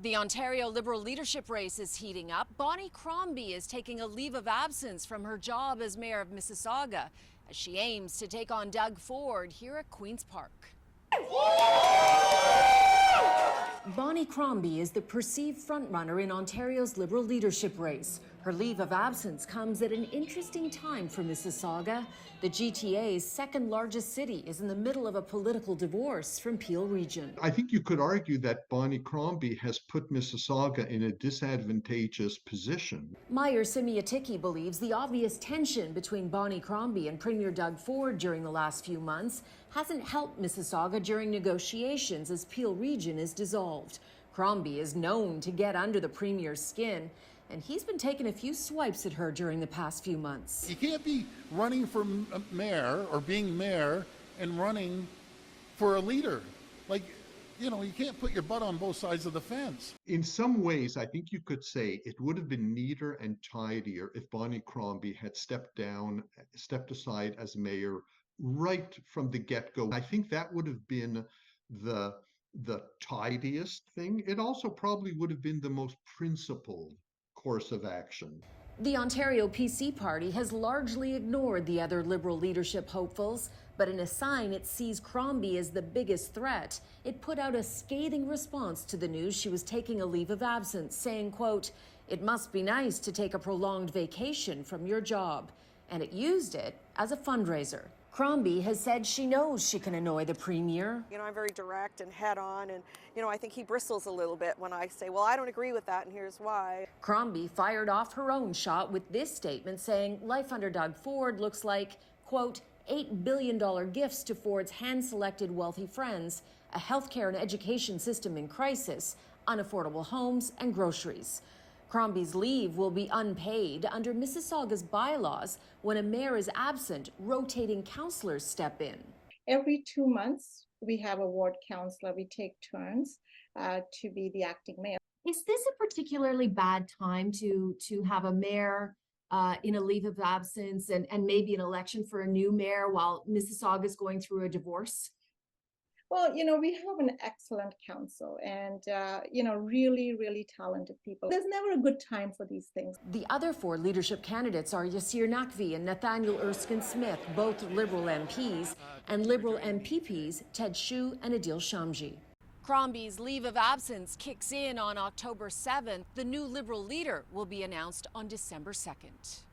The Ontario Liberal leadership race is heating up. Bonnie Crombie is taking a leave of absence from her job as mayor of Mississauga as she aims to take on Doug Ford here at Queen's Park. Bonnie Crombie is the perceived frontrunner in Ontario's Liberal leadership race. Her leave of absence comes at an interesting time for Mississauga. The GTA's second largest city is in the middle of a political divorce from Peel Region. I think you could argue that Bonnie Crombie has put Mississauga in a disadvantageous position. Mayor Simiatiki believes the obvious tension between Bonnie Crombie and Premier Doug Ford during the last few months hasn't helped Mississauga during negotiations as Peel Region is dissolved. Crombie is known to get under the Premier's skin, and he's been taking a few swipes at her during the past few months. You can't be running for mayor or being mayor and running for a leader. You can't put your butt on both sides of the fence. In some ways, I think you could say it would have been neater and tidier if Bonnie Crombie had stepped aside as mayor right from the get-go. I think that would have been the tidiest thing. It also probably would have been the most principled course of action. The Ontario PC Party has largely ignored the other Liberal leadership hopefuls, but in a sign it sees Crombie as the biggest threat, it put out a scathing response to the news she was taking a leave of absence, saying, quote, "It must be nice to take a prolonged vacation from your job," and it used it as a fundraiser. Crombie has said she knows she can annoy the Premier. I'm very direct and head-on, and, I think he bristles a little bit when I say, well, I don't agree with that, and here's why. Crombie fired off her own shot with this statement saying life under Doug Ford looks like, quote, $8 billion gifts to Ford's hand-selected wealthy friends, a healthcare and education system in crisis, unaffordable homes, and groceries. Crombie's leave will be unpaid under Mississauga's bylaws. When a mayor is absent, rotating councillors step in. Every 2 months, we have a ward councillor. We take turns to be the acting mayor. Is this a particularly bad time to have a mayor in a leave of absence and maybe an election for a new mayor while Mississauga is going through a divorce? Well, we have an excellent council and, really, really talented people. There's never a good time for these things. The other four leadership candidates are Yasir Naqvi and Nathaniel Erskine-Smith, both Liberal MPs, and Liberal MPPs Ted Hsu and Adil Shamji. Crombie's leave of absence kicks in on October 7th. The new Liberal leader will be announced on December 2nd.